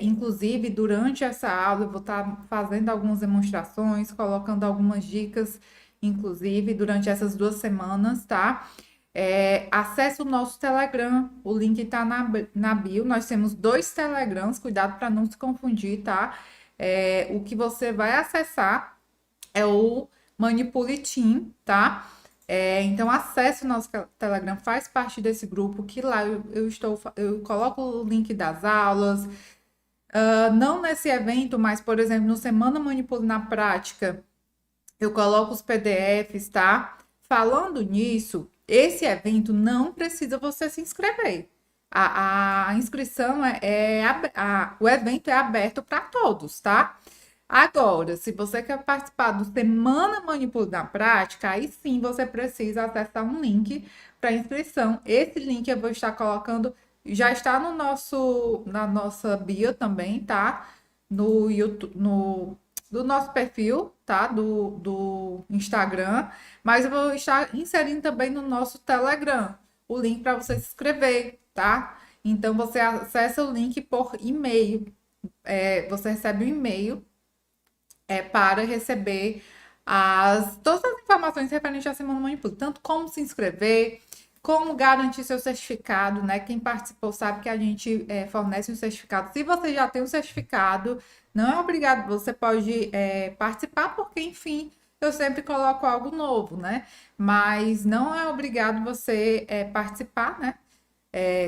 Inclusive, durante essa aula, eu vou estar fazendo algumas demonstrações, colocando algumas dicas, inclusive, durante essas 2 semanas, tá? Acesse o nosso Telegram, o link está na bio. Nós temos 2 Telegrams, cuidado para não se confundir, tá? O que você vai acessar é o Manipule Team, tá? Então acesse o nosso Telegram, faz parte desse grupo, que lá eu coloco o link das aulas, não nesse evento, mas, por exemplo, no Semana Manipule na Prática, eu coloco os PDFs, tá? Falando nisso, esse evento não precisa você se inscrever. A inscrição o evento é aberto para todos, tá? Agora, se você quer participar do Semana Manipule na Prática, aí sim você precisa acessar um link para inscrição. Esse link eu vou estar colocando, já está na nossa bio também, tá? No YouTube, do nosso perfil, tá? Do Instagram, mas eu vou estar inserindo também no nosso Telegram o link para você se inscrever, tá? Então você acessa o link por e-mail. Você recebe um e-mail para receber todas as informações referentes à Semana Manipula, tanto como se inscrever, como garantir seu certificado, né? Quem participou sabe que a gente fornece um certificado. Se você já tem um certificado, não é obrigado, você pode participar, porque, enfim, eu sempre coloco algo novo, né? Mas não é obrigado você participar, né?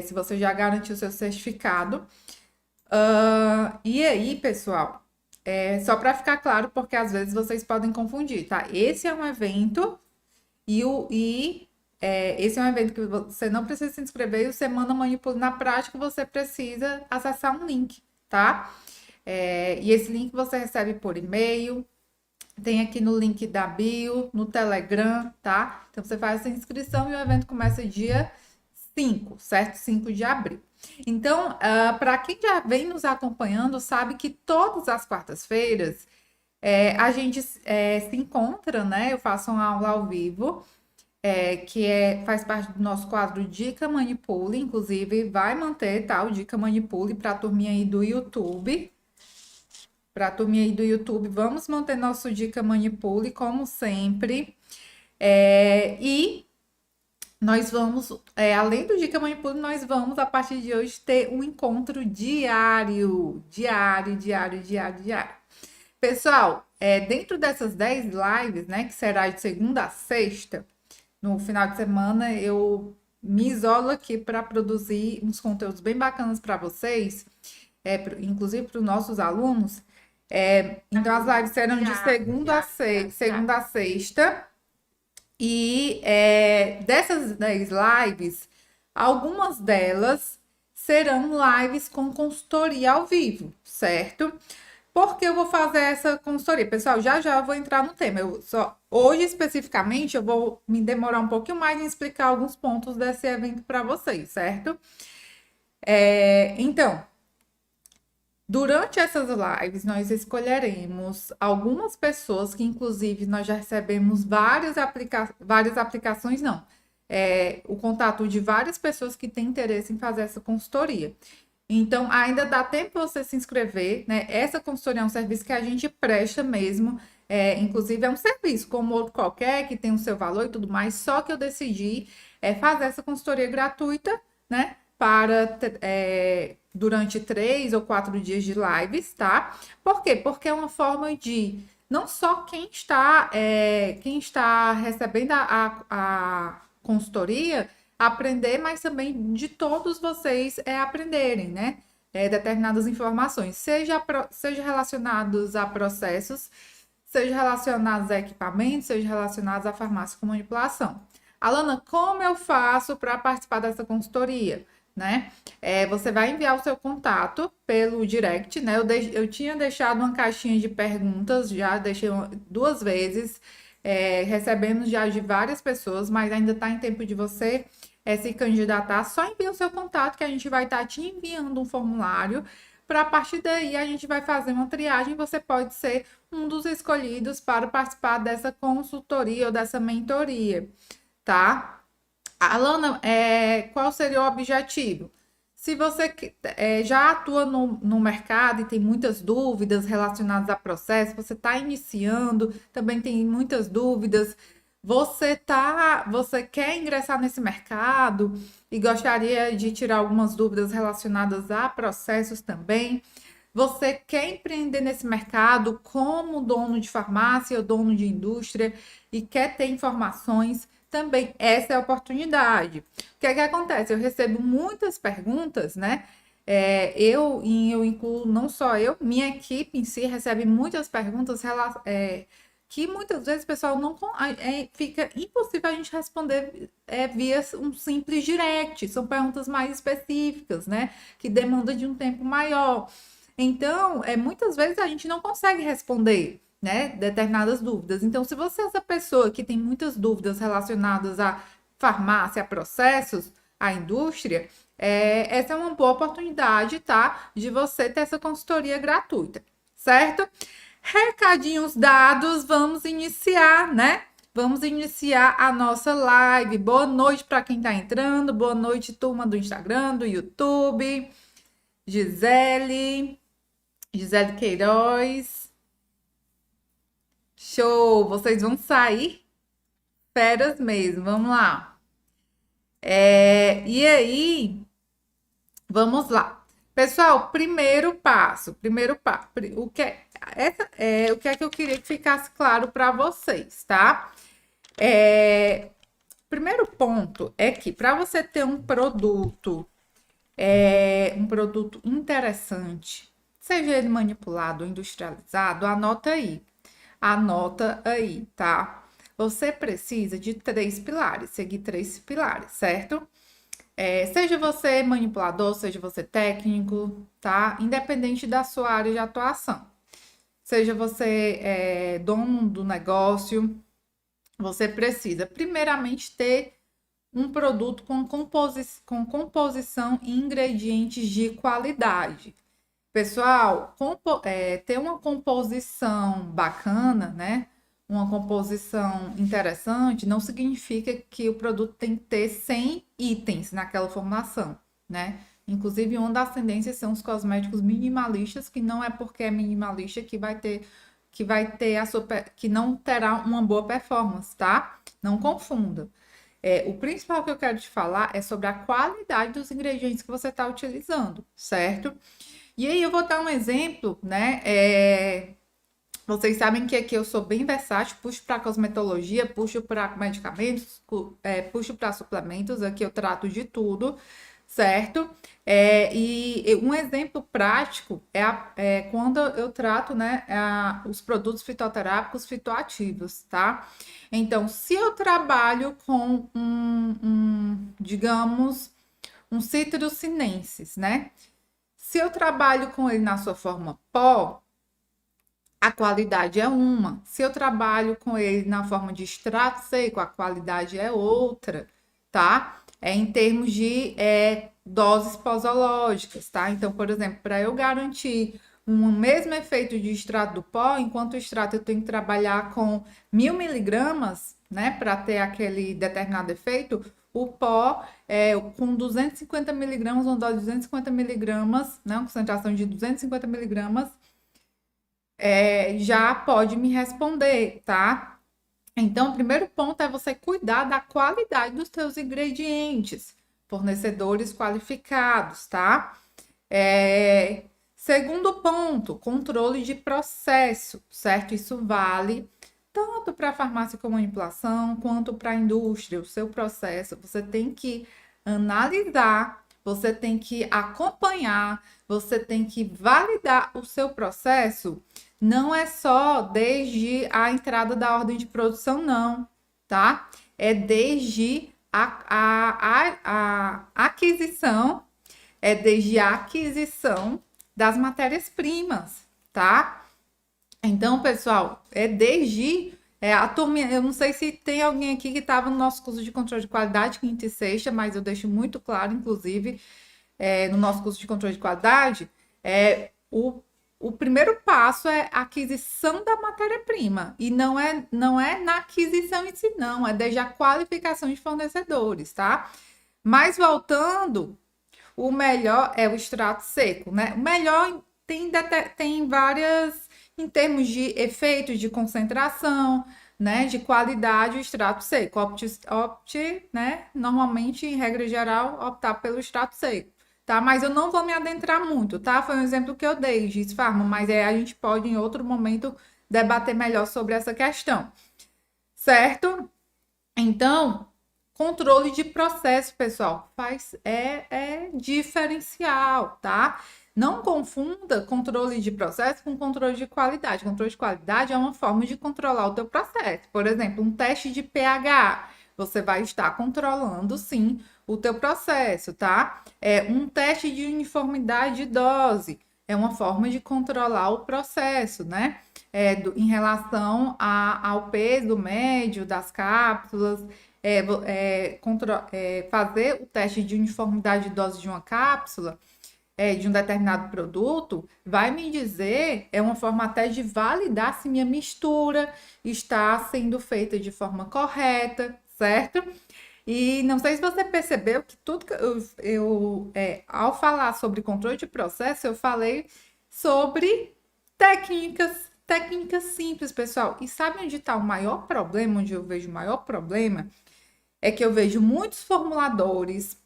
Se você já garantiu seu certificado. E aí, pessoal, só para ficar claro, porque às vezes vocês podem confundir, tá? Esse é um evento esse é um evento que você não precisa se inscrever e o Semana Manipula na Prática você precisa acessar um link, tá? E esse link você recebe por e-mail, tem aqui no link da bio, no Telegram, tá? Então você faz essa inscrição e o evento começa dia 5, certo? 5 de abril. Então, para quem já vem nos acompanhando, sabe que todas as quartas-feiras a gente se encontra, né? Eu faço uma aula ao vivo, faz parte do nosso quadro Dica Manipule, inclusive vai manter, tá? O Dica Manipule para a turminha aí do YouTube. Para a turminha aí do YouTube, vamos manter nosso Dica Manipule, como sempre. E nós vamos, além do Dica Manipule, nós vamos, a partir de hoje, ter um encontro diário. Diário, diário, diário, diário. Pessoal, dentro dessas 10 lives, né, que será de segunda a sexta, no final de semana, eu me isolo aqui para produzir uns conteúdos bem bacanas para vocês, inclusive para os nossos alunos. Então, as lives serão de segunda a sexta. E dessas 10 lives, algumas delas serão lives com consultoria ao vivo, certo? Porque eu vou fazer essa consultoria? Pessoal, já já eu vou entrar no tema. Hoje especificamente eu vou me demorar um pouquinho mais em explicar alguns pontos desse evento para vocês, certo? Então, durante essas lives, nós escolheremos algumas pessoas que, inclusive, nós já recebemos várias aplicações, não. O contato de várias pessoas que têm interesse em fazer essa consultoria. Então, ainda dá tempo você se inscrever, né? Essa consultoria é um serviço que a gente presta mesmo. Inclusive, é um serviço como outro qualquer, que tem o seu valor e tudo mais. Só que eu decidi fazer essa consultoria gratuita, né? Durante 3 ou 4 dias de lives, tá? Por quê? Porque é uma forma de não só quem está recebendo a consultoria aprender, mas também de todos vocês aprenderem, né? Determinadas informações, seja relacionados a processos, seja relacionados a equipamentos, seja relacionados à farmácia com manipulação. Alana, como eu faço para participar dessa consultoria? Né? Você vai enviar o seu contato pelo direct, né? Eu tinha deixado uma caixinha de perguntas, já deixei 2 vezes, recebemos já de várias pessoas, mas ainda está em tempo de você se candidatar. Só envia o seu contato que a gente vai estar te enviando um formulário. Para a partir daí a gente vai fazer uma triagem. Você pode ser um dos escolhidos para participar dessa consultoria ou dessa mentoria, tá? Alana, qual seria o objetivo? Se você já atua no mercado e tem muitas dúvidas relacionadas a processo, você está iniciando, também tem muitas dúvidas, você quer ingressar nesse mercado e gostaria de tirar algumas dúvidas relacionadas a processos também. Você quer empreender nesse mercado como dono de farmácia ou dono de indústria e quer ter informações, também essa é a oportunidade. O que é que acontece? Eu recebo muitas perguntas, né? Eu incluo não só eu, minha equipe em si recebe muitas perguntas que muitas vezes o pessoal não fica impossível a gente responder via um simples direct. São perguntas mais específicas, né? Que demandam de um tempo maior. Então, muitas vezes a gente não consegue responder, né, determinadas dúvidas. Então, se você é essa pessoa que tem muitas dúvidas relacionadas à farmácia, a processos, à indústria, essa é uma boa oportunidade, tá, de você ter essa consultoria gratuita, certo? Recadinhos dados, vamos iniciar, né? Vamos iniciar a nossa live. Boa noite para quem está entrando, boa noite, turma do Instagram, do YouTube. Gisele Queiroz. Show! Vocês vão sair feras mesmo. Vamos lá. E aí, vamos lá. Pessoal, primeiro passo. O que é que eu queria que ficasse claro para vocês, tá? Primeiro ponto é que para você ter um produto interessante, seja ele manipulado ou industrializado, anota aí, tá? Você precisa de seguir 3 pilares, certo? Seja você manipulador, seja você técnico, tá? Independente da sua área de atuação. Seja você dono do negócio, você precisa primeiramente ter um produto com composição e ingredientes de qualidade. Pessoal, ter uma composição bacana, né? Uma composição interessante, não significa que o produto tem que ter 100 itens naquela formulação, né? Inclusive, uma das tendências são os cosméticos minimalistas, que não é porque é minimalista que não terá uma boa performance, tá? Não confunda. O principal que eu quero te falar é sobre a qualidade dos ingredientes que você está utilizando, certo? E aí eu vou dar um exemplo, né? Vocês sabem que aqui eu sou bem versátil, puxo para cosmetologia, puxo para medicamentos, puxo para suplementos, aqui eu trato de tudo, certo? E um exemplo prático é quando eu trato, né, os produtos fitoterápicos fitoativos, tá? Então, se eu trabalho com digamos, um Citrus sinensis, né? Se eu trabalho com ele na sua forma pó, a qualidade é uma. Se eu trabalho com ele na forma de extrato seco, a qualidade é outra, tá? Em termos de doses posológicas, tá? Então, por exemplo, para eu garantir um mesmo efeito de extrato do pó, enquanto o extrato eu tenho que trabalhar com 1000 miligramas, né, para ter aquele determinado efeito, o pó com 250 miligramas, uma dose de 250 miligramas, né, uma concentração de 250 miligramas, já pode me responder, tá? Então, o primeiro ponto é você cuidar da qualidade dos seus ingredientes, fornecedores qualificados, tá? Segundo ponto, controle de processo, certo? Isso vale tanto para a farmácia com manipulação, quanto para a indústria. O seu processo, você tem que analisar, você tem que acompanhar, você tem que validar o seu processo. Não é só desde a entrada da ordem de produção, não, tá? É desde a aquisição, das matérias-primas, tá? Então, pessoal, a turminha, eu não sei se tem alguém aqui que estava no nosso curso de controle de qualidade, quinta e sexta, mas eu deixo muito claro, inclusive, no nosso curso de controle de qualidade, o primeiro passo é a aquisição da matéria-prima. E não é na aquisição em si, não, é desde a qualificação de fornecedores, tá? Mas voltando, o melhor é o extrato seco, né? O melhor tem várias, em termos de efeito, de concentração, né? De qualidade, o extrato seco. Né? Normalmente, em regra geral, optar pelo extrato seco. Tá? Mas eu não vou me adentrar muito, tá? Foi um exemplo que eu dei, Gis Farma, mas a gente pode, em outro momento, debater melhor sobre essa questão, certo? Então, controle de processo, pessoal, é diferencial, tá? Não confunda controle de processo com controle de qualidade. Controle de qualidade é uma forma de controlar o teu processo. Por exemplo, um teste de pH, você vai estar controlando, sim, o teu processo, tá? Um teste de uniformidade de dose é uma forma de controlar o processo, né? Em relação ao peso médio das cápsulas, fazer o teste de uniformidade de dose de uma cápsula, de um determinado produto, vai me dizer, é uma forma até de validar se minha mistura está sendo feita de forma correta, certo? E não sei se você percebeu que tudo que ao falar sobre controle de processo, eu falei sobre técnicas simples, pessoal. E sabe onde está o maior problema, onde eu vejo o maior problema? É que eu vejo muitos formuladores,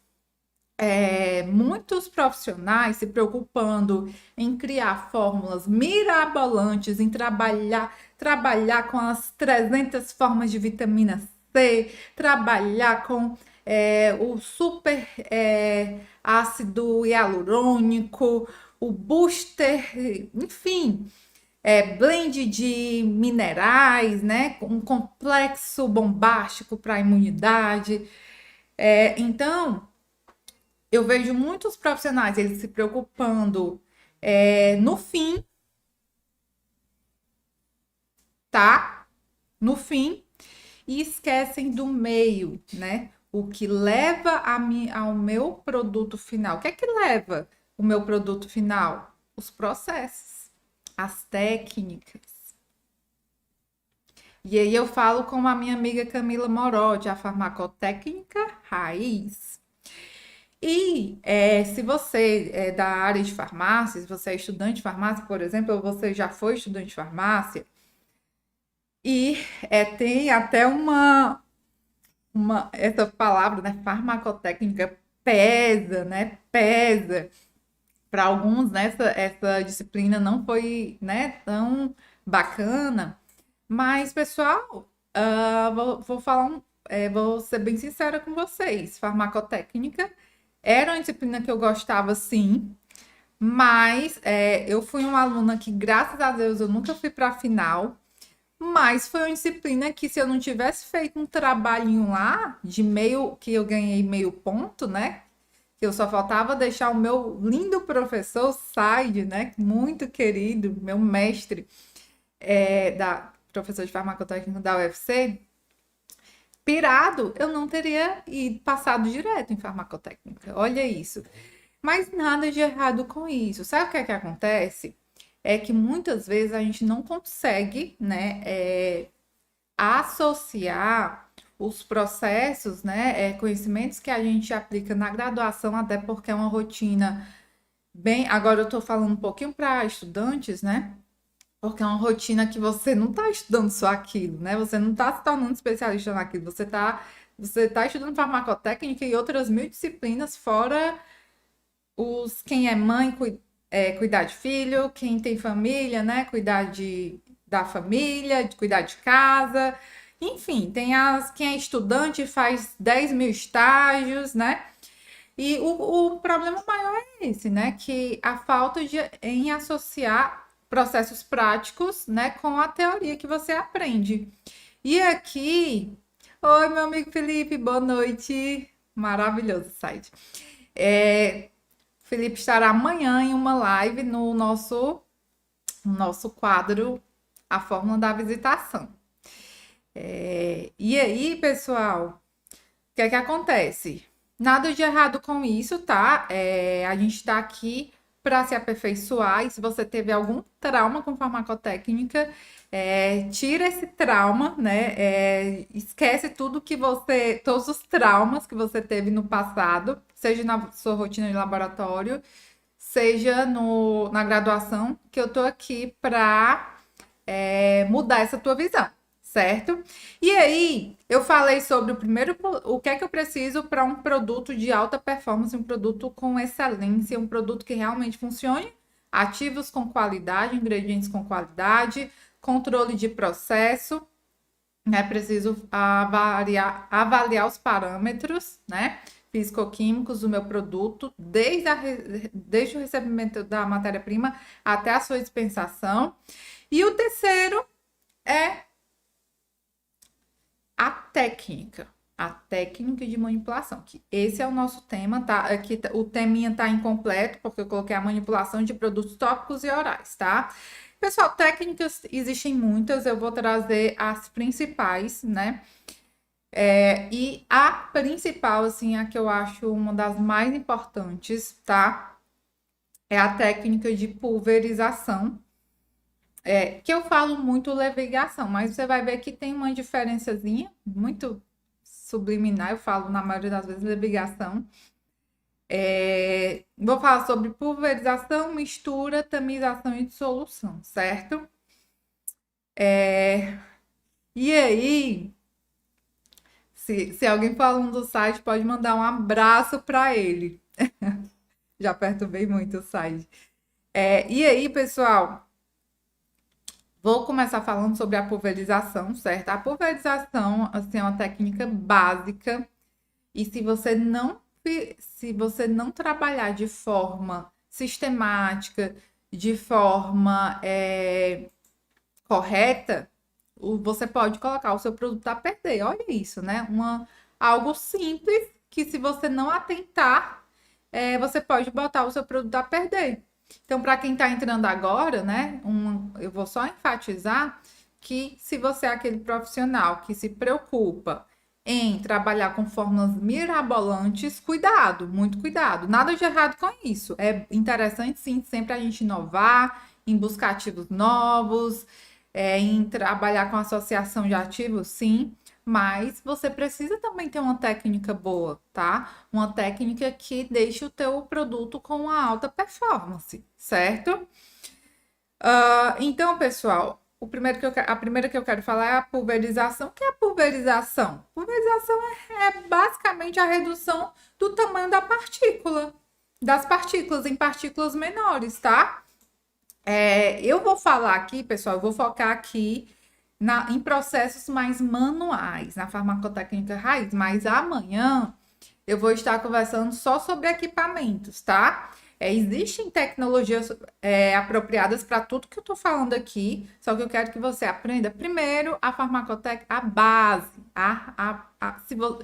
muitos profissionais se preocupando em criar fórmulas mirabolantes, em trabalhar com as 300 formas de vitamina C, trabalhar com o super ácido hialurônico, o booster, enfim, blend de minerais, né? Um complexo bombástico para a imunidade. Então, eu vejo muitos profissionais eles se preocupando no fim, tá? No fim, e esquecem do meio, né? O que leva ao meu produto final. O que é que leva o meu produto final? Os processos, as técnicas. E aí eu falo com a minha amiga Camila Morodi, a farmacotécnica raiz. E se você é da área de farmácia, se você é estudante de farmácia, por exemplo, ou você já foi estudante de farmácia, e tem até essa palavra, né, farmacotécnica pesa, né, pesa. Para alguns, né, essa disciplina não foi, né, tão bacana, mas, pessoal, vou falar vou ser bem sincera com vocês. Farmacotécnica era uma disciplina que eu gostava, sim, mas eu fui uma aluna que, graças a Deus, eu nunca fui para a final. Mas foi uma disciplina que, se eu não tivesse feito um trabalhinho lá, de meio, que eu ganhei meio ponto, né? Que eu só faltava deixar o meu lindo professor, Said, né? Muito querido, meu mestre, professor de farmacotécnica da UFC, pirado, eu não teria ido passado direto em farmacotécnica. Olha isso. Mas nada de errado com isso. Sabe o que é que acontece? É que muitas vezes a gente não consegue, né, associar os processos, né, conhecimentos que a gente aplica na graduação, até porque é uma rotina bem. Agora eu estou falando um pouquinho para estudantes, né? Porque é uma rotina que você não está estudando só aquilo, né? Você não está se tornando especialista naquilo, você tá estudando farmacotécnica e outras 1000 disciplinas, fora quem é mãe, cuidar de filho, quem tem família, né? Cuidar da família, de cuidar de casa. Enfim, quem é estudante faz 10.000 estágios, né? E o problema maior é esse, né? Que a falta em associar processos práticos, né, com a teoria que você aprende. E aqui, oi, meu amigo Felipe, boa noite. Maravilhoso site. Felipe estará amanhã em uma live no nosso quadro A Fórmula da Visitação. E aí, pessoal, o que é que acontece? Nada de errado com isso, tá? A gente está aqui para se aperfeiçoar. E se você teve algum trauma com farmacotécnica, tira esse trauma, né? Esquece tudo que todos os traumas que você teve no passado, seja na sua rotina de laboratório, seja na graduação, que eu tô aqui para mudar essa tua visão, certo? E aí, eu falei sobre o que é que eu preciso para um produto de alta performance, um produto com excelência, um produto que realmente funcione, ativos com qualidade, ingredientes com qualidade, controle de processo, né? Preciso avaliar os parâmetros, né? Físico-químicos do meu produto, desde o recebimento da matéria-prima até a sua dispensação. E o terceiro é a técnica. A técnica de manipulação, que esse é o nosso tema, tá? Aqui o teminha tá incompleto, porque eu coloquei a manipulação de produtos tópicos e orais, tá? Pessoal, técnicas existem muitas, eu vou trazer as principais, né? E a principal, assim, a que eu acho uma das mais importantes, tá? É a técnica de pulverização, que eu falo muito levigação, mas você vai ver que tem uma diferençazinha muito subliminar, eu falo na maioria das vezes levigação. Vou falar sobre pulverização, mistura, tamização e dissolução, certo? E aí, se alguém falando do site, pode mandar um abraço para ele. Já perturbei muito o site. E aí, pessoal, vou começar falando sobre a pulverização, certo? A pulverização, assim, é uma técnica básica e se você não trabalhar de forma sistemática, de forma correta, você pode colocar o seu produto a perder. Olha isso, né? Algo simples que se você não atentar, você pode botar o seu produto a perder. Então, para quem está entrando agora, né, eu vou só enfatizar que se você é aquele profissional que se preocupa em trabalhar com fórmulas mirabolantes, cuidado, muito cuidado. Nada de errado com isso. É interessante, sim, sempre a gente inovar, em buscar ativos novos, em trabalhar com associação de ativos, sim. Mas você precisa também ter uma técnica boa, tá? Uma técnica que deixe o teu produto com uma alta performance, certo? Então, pessoal, a primeira que eu quero falar é a pulverização. O que é a pulverização? Pulverização é basicamente a redução do tamanho da partícula, das partículas em partículas menores, tá? Eu vou falar aqui, pessoal, eu vou focar aqui em processos mais manuais, na farmacotécnica raiz, mas amanhã eu vou estar conversando só sobre equipamentos, tá? Existem tecnologias apropriadas para tudo que eu estou falando aqui, só que eu quero que você aprenda primeiro a farmacotécnica, a base.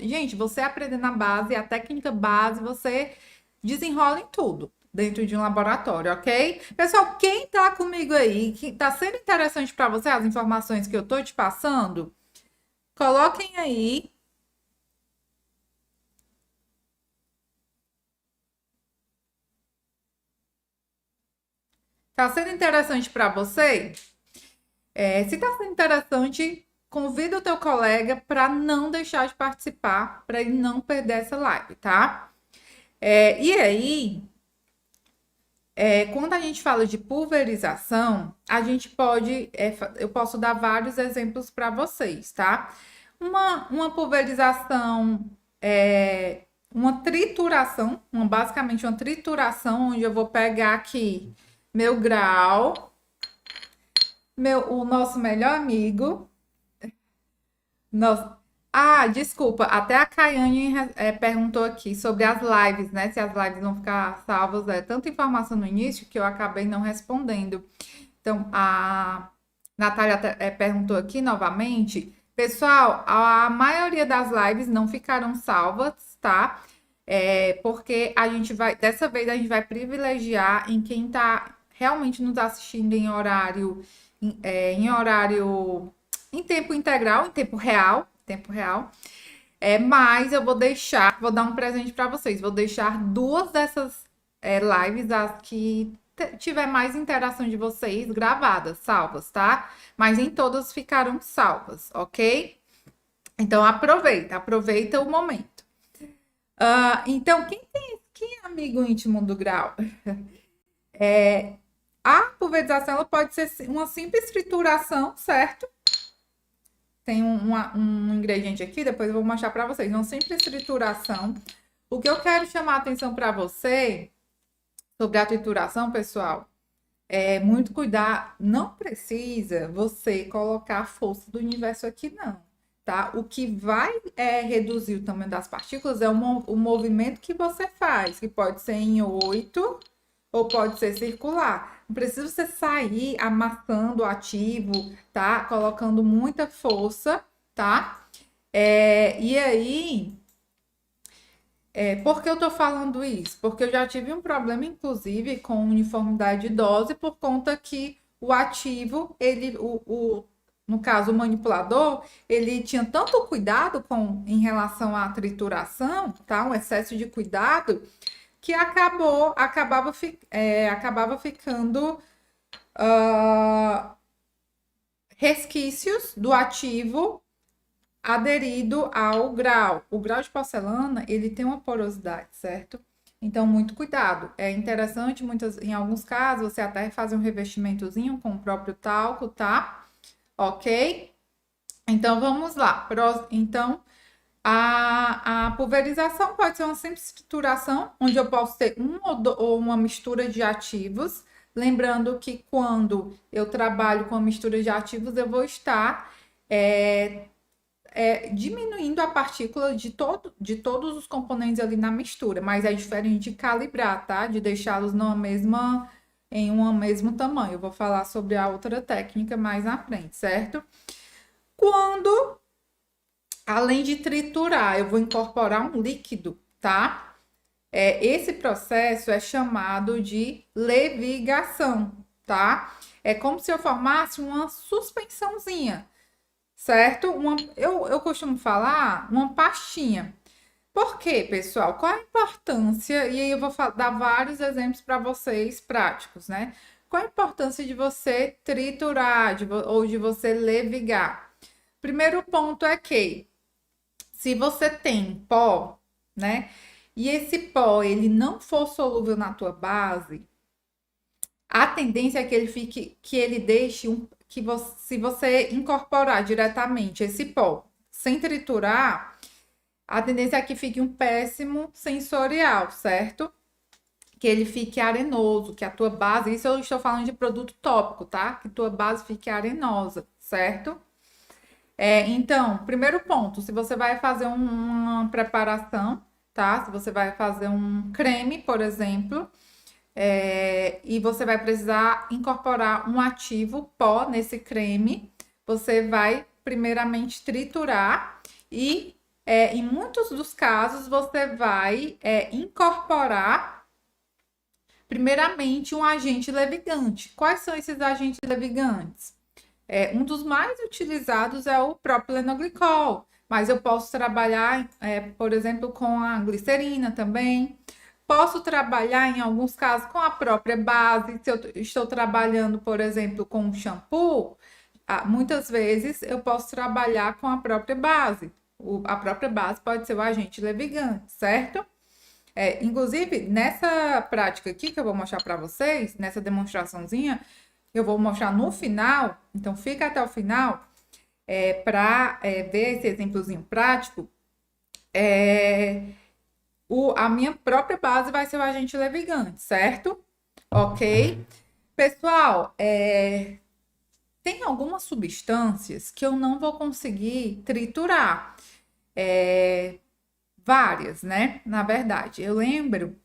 Gente, você aprender na base, a técnica base, você desenrola em tudo dentro de um laboratório, ok? Pessoal, quem tá comigo aí, que tá sendo interessante para você as informações que eu tô te passando, coloquem aí. Tá sendo interessante para você? Se tá sendo interessante, convida o teu colega para não deixar de participar, para ele não perder essa live, tá? E aí, quando a gente fala de pulverização, a gente pode, eu posso dar vários exemplos para vocês, tá? Uma pulverização, uma trituração, basicamente uma trituração, onde eu vou pegar aqui meu grau, o nosso melhor amigo. Desculpa, até a Caiane perguntou aqui sobre as lives, né? Se as lives vão ficar salvas. Tanta informação no início que eu acabei não respondendo. Então, a Natália perguntou aqui novamente. Pessoal, a maioria das lives não ficaram salvas, tá? Porque dessa vez a gente vai privilegiar em quem tá realmente nos assistindo em horário, em tempo integral, em tempo real. Mas eu vou dar um presente para vocês. Vou deixar duas dessas lives as que tiver mais interação de vocês gravadas, salvas, tá? Mas nem todas ficaram salvas, ok? Então aproveita o momento. Então, quem é amigo íntimo do Grau? A pulverização ela pode ser uma simples trituração, certo? Tem um ingrediente aqui, depois eu vou mostrar para vocês. Uma simples trituração. O que eu quero chamar a atenção para você sobre a trituração, pessoal, é muito cuidar. Não precisa você colocar a força do universo aqui, não. Tá? O que vai reduzir o tamanho das partículas é o movimento que você faz, que pode ser em 8 ou pode ser circular. Não precisa você sair amassando o ativo, tá? Colocando muita força, tá? E aí, por que eu tô falando isso? Porque eu já tive um problema, inclusive, com uniformidade de dose, por conta que o ativo, no caso, o manipulador, ele tinha tanto cuidado em relação à trituração, tá? Um excesso de cuidado, que acabava ficando resquícios do ativo aderido ao grau. O grau de porcelana, ele tem uma porosidade, certo? Então, muito cuidado. É interessante, em alguns casos, você até fazer um revestimentozinho com o próprio talco, tá? Ok? Então, vamos lá. Então, a pulverização pode ser uma simples trituração, onde eu posso ter ou uma mistura de ativos. Lembrando que quando eu trabalho com a mistura de ativos, eu vou estar diminuindo a partícula de todos os componentes ali na mistura, mas é diferente de calibrar, tá? De deixá-los em um mesmo tamanho. Eu vou falar sobre a outra técnica mais na frente, certo? Quando, além de triturar, eu vou incorporar um líquido, tá? Esse processo é chamado de levigação, tá? É como se eu formasse uma suspensãozinha, certo? Eu costumo falar uma pastinha. Por quê, pessoal? Qual a importância? E aí eu vou dar vários exemplos para vocês práticos, né? Qual a importância de você triturar ou de você levigar? Primeiro ponto é que se você tem pó, né? E esse pó ele não for solúvel na tua base, a tendência é que ele deixe se você incorporar diretamente esse pó sem triturar, a tendência é que fique um péssimo sensorial, certo? Que ele fique arenoso, que a tua base, isso eu estou falando de produto tópico, tá? Que tua base fique arenosa, certo? Então, primeiro ponto, se você vai fazer uma preparação, tá? Se você vai fazer um creme, por exemplo, e você vai precisar incorporar um ativo pó nesse creme. Você vai primeiramente triturar e, em muitos dos casos, você vai incorporar primeiramente um agente levigante. Quais são esses agentes levigantes? Um dos mais utilizados é o propilenoglicol, mas eu posso trabalhar, por exemplo, com a glicerina também. Posso trabalhar, em alguns casos, com a própria base. Se eu estou trabalhando, por exemplo, com um shampoo, muitas vezes eu posso trabalhar com a própria base. A própria base pode ser o agente levigante, certo? Inclusive, nessa prática aqui que eu vou mostrar para vocês, nessa demonstraçãozinha, eu vou mostrar no final, então fica até o final para ver esse exemplozinho prático. A minha própria base vai ser o agente levigante, certo? Ok? Pessoal, tem algumas substâncias que eu não vou conseguir triturar. Várias, né? Na verdade, eu lembro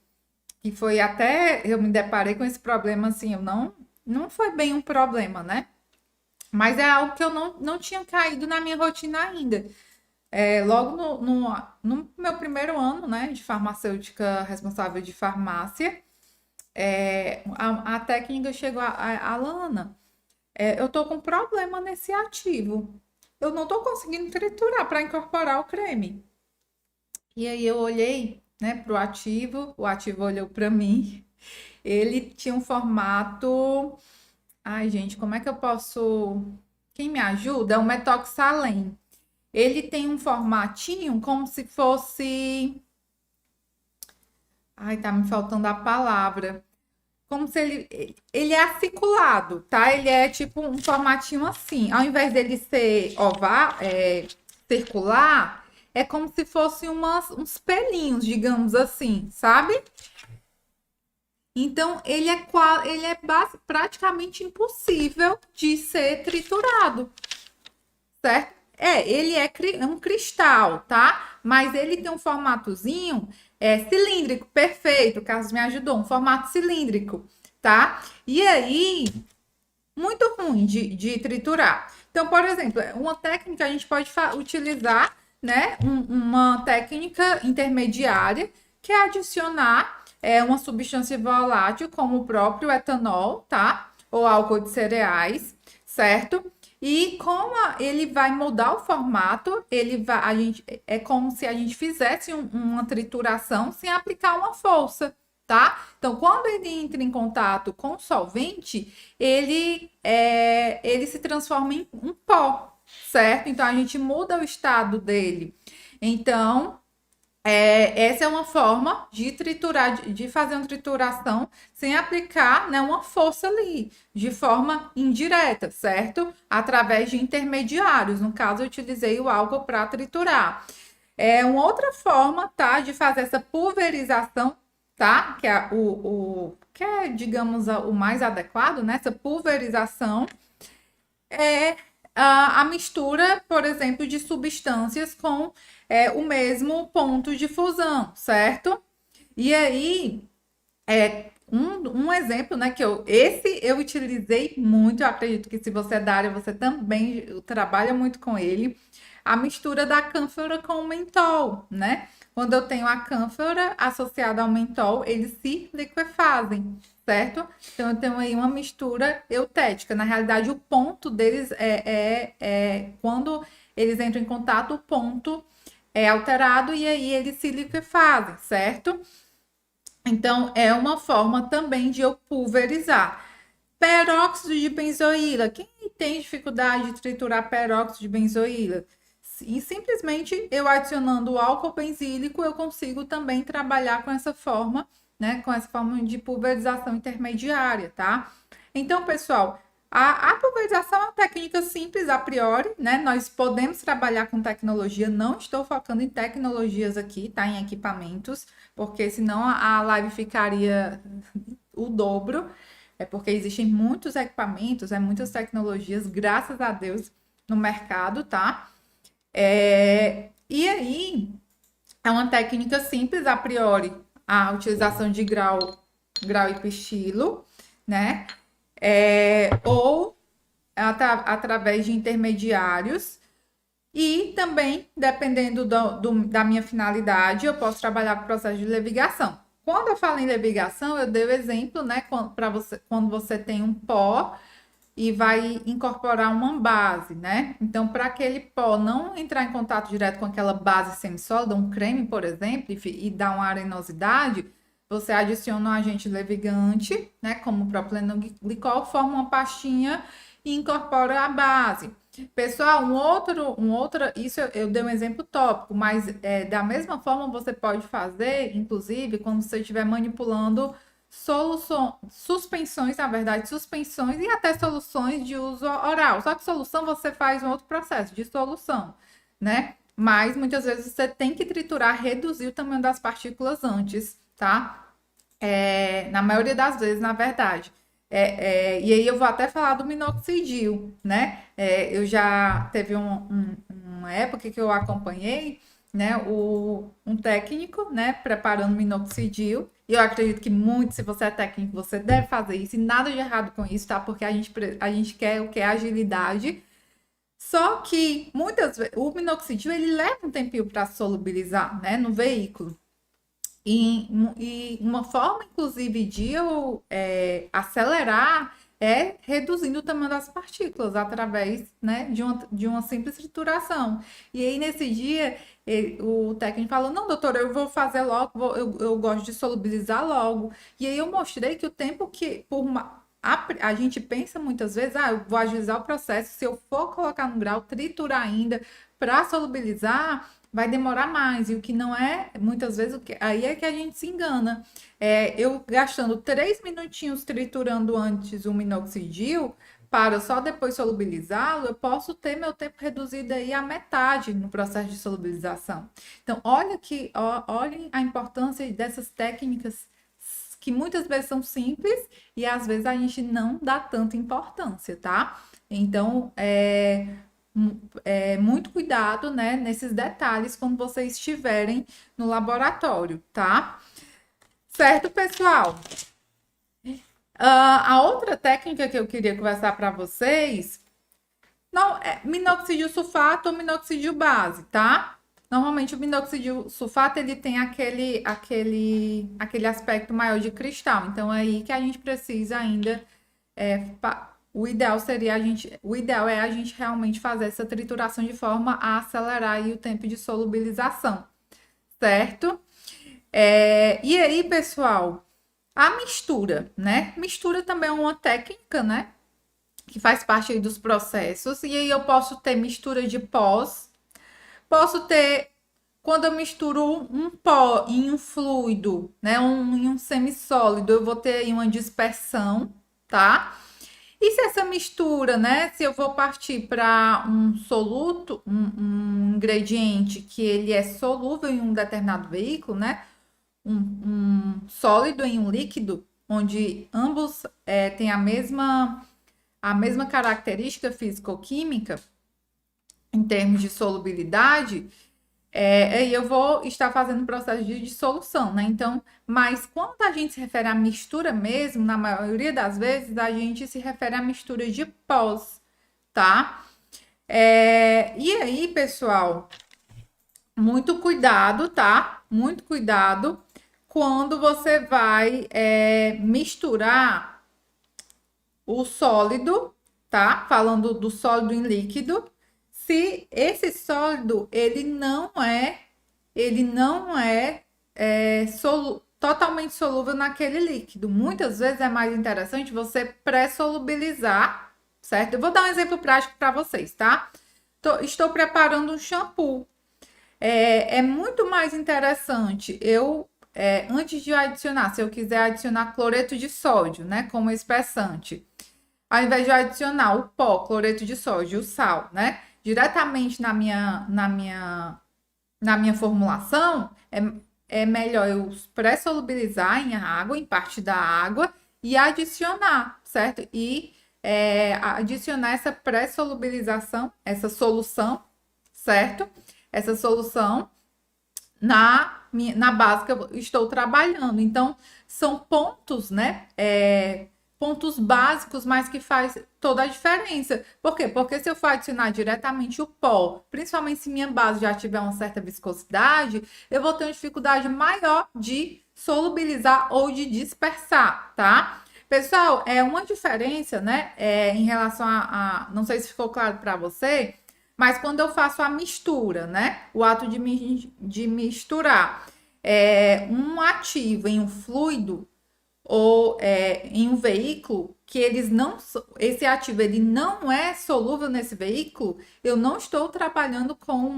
que foi até eu me deparei com esse problema assim, eu não foi bem um problema, né? Mas é algo que eu não tinha caído na minha rotina ainda. Logo no meu primeiro ano, né, de farmacêutica responsável de farmácia, a técnica chegou Alana, eu tô com problema nesse ativo. Eu não tô conseguindo triturar para incorporar o creme. E aí eu olhei né, para o ativo. O ativo olhou para mim. Ele tinha um formato. Ai, gente, como é que eu posso. Quem me ajuda? É o metoxalém. Ele tem um formatinho como se fosse. Ai, tá me faltando a palavra. Como se ele é aciculado, tá? Ele é tipo um formatinho assim. Ao invés dele ser oval, circular, é como se fosse uns pelinhos, digamos assim, sabe? Então ele é praticamente impossível de ser triturado, certo? Ele é um cristal, tá? Mas ele tem um formatozinho cilíndrico, perfeito. O Carlos me ajudou, um formato cilíndrico, tá? E aí, muito ruim de triturar. Então, por exemplo, uma técnica a gente pode utilizar, né? Uma técnica intermediária que é adicionar uma substância volátil, como o próprio etanol, tá? Ou álcool de cereais, certo? E como ele vai mudar o formato, é como se a gente fizesse uma trituração sem aplicar uma força, tá? Então, quando ele entra em contato com o solvente, ele se transforma em um pó, certo? Então, a gente muda o estado dele. Então, essa é uma forma de triturar, de fazer uma trituração sem aplicar, né, uma força ali, de forma indireta, certo? Através de intermediários. No caso, eu utilizei o álcool para triturar. É uma outra forma, tá, de fazer essa pulverização, tá? Que é, digamos, o mais adequado, né? Essa pulverização é a mistura, por exemplo, de substâncias com o mesmo ponto de fusão, certo? E aí, um exemplo, né, esse eu utilizei muito, eu acredito que se você é da área, você também trabalha muito com ele, a mistura da cânfora com o mentol, né? Quando eu tenho a cânfora associada ao mentol, eles se liquefazem, certo? Então eu tenho aí uma mistura eutética. Na realidade, o ponto deles quando eles entram em contato, o ponto é alterado e aí eles se liquefazem, certo? Então, é uma forma também de eu pulverizar. Peróxido de benzoíla. Quem tem dificuldade de triturar peróxido de benzoíla? E simplesmente eu adicionando o álcool benzílico, eu consigo também trabalhar com essa forma, né? Com essa forma de pulverização intermediária, tá? Então, pessoal, a pulverização é uma técnica simples a priori, né? Nós podemos trabalhar com tecnologia, não estou focando em tecnologias aqui, tá? Em equipamentos, porque senão a live ficaria o dobro. É porque existem muitos equipamentos, muitas tecnologias, graças a Deus, no mercado, tá? E aí, é uma técnica simples a priori, a utilização de grau e pistilo, né? Ou através de intermediários. E também, dependendo da minha finalidade, eu posso trabalhar com o processo de levigação. Quando eu falo em levigação, eu dei o exemplo, né? Quando você tem um pó e vai incorporar uma base, né? Então, para aquele pó não entrar em contato direto com aquela base semissólida, um creme, por exemplo, e dar uma arenosidade, você adiciona um agente levigante, né? Como o propileno glicol, forma uma pastinha e incorpora a base. Pessoal, isso eu dei um exemplo tópico, mas da mesma forma você pode fazer, inclusive, quando você estiver manipulando suspensões, na verdade, suspensões e até soluções de uso oral. Só que solução você faz um outro processo de solução, né? Mas muitas vezes você tem que triturar, reduzir o tamanho das partículas antes, tá? Na maioria das vezes, na verdade. E aí eu vou até falar do minoxidil, né? Eu já teve uma época que eu acompanhei, né, um técnico, né, preparando minoxidil. E eu acredito que muito, se você é técnico, você deve fazer isso. E nada de errado com isso, tá? Porque a gente quer o que é agilidade. Só que muitas vezes o minoxidil ele leva um tempinho para solubilizar, né, no veículo. E uma forma, inclusive, de eu acelerar é reduzindo o tamanho das partículas através, né, de uma simples trituração. E aí, nesse dia, o técnico falou: Não, doutora, eu vou fazer logo, eu gosto de solubilizar logo. E aí, eu mostrei que o tempo que, a gente pensa muitas vezes, eu vou agilizar o processo, se eu for colocar no grau, triturar ainda para solubilizar, vai demorar mais. E o que não é, muitas vezes, aí é que a gente se engana. Eu gastando 3 minutinhos triturando antes o minoxidil, para só depois solubilizá-lo, eu posso ter meu tempo reduzido aí à metade no processo de solubilização. Então, olhem a importância dessas técnicas que muitas vezes são simples e às vezes a gente não dá tanta importância, tá? Então, muito cuidado, né, nesses detalhes quando vocês estiverem no laboratório, tá? Certo, pessoal? A outra técnica que eu queria conversar para vocês não é minoxidil sulfato ou minoxidil base, tá? Normalmente o minoxidil sulfato ele tem aquele aspecto maior de cristal, então é aí que a gente precisa ainda o ideal seria o ideal é a gente realmente fazer essa trituração de forma a acelerar aí o tempo de solubilização, certo? E aí, pessoal, a mistura, né? Mistura também é uma técnica, né? Que faz parte aí dos processos. E aí eu posso ter mistura de pós, posso ter quando eu misturo um pó em um fluido, né? Em um semissólido, eu vou ter aí uma dispersão, tá? E se essa mistura, né? Se eu vou partir para um soluto, um ingrediente que ele é solúvel em um determinado veículo, né? Um sólido em um líquido, onde ambos têm a mesma característica físico-química em termos de solubilidade, aí eu vou estar fazendo um processo de dissolução, né? Então, mas quando a gente se refere à mistura mesmo, na maioria das vezes, a gente se refere à mistura de pós, tá? E aí, pessoal, muito cuidado, tá? Muito cuidado quando você vai misturar o sólido, tá? Falando do sólido em líquido, se esse sólido ele não é, totalmente solúvel naquele líquido. Muitas vezes é mais interessante você pré-solubilizar, certo? Eu vou dar um exemplo prático para vocês, tá? Estou preparando um shampoo. É muito mais interessante antes de adicionar, se eu quiser adicionar cloreto de sódio, né, como espessante, ao invés de adicionar o pó, cloreto de sódio, o sal, né, diretamente na minha formulação, é melhor eu pré-solubilizar em água, em parte da água, e adicionar, certo? E adicionar essa pré-solubilização, essa solução, certo? Essa solução na base que eu estou trabalhando. Então, são pontos, né? Pontos básicos, mas que faz toda a diferença. Por quê? Porque se eu for adicionar diretamente o pó, principalmente se minha base já tiver uma certa viscosidade, eu vou ter uma dificuldade maior de solubilizar ou de dispersar, tá? Pessoal, é uma diferença, né? Em relação não sei se ficou claro para você, mas quando eu faço a mistura, né? O ato de misturar um ativo em um fluido ou em um veículo que esse ativo ele não é solúvel nesse veículo, eu não estou trabalhando com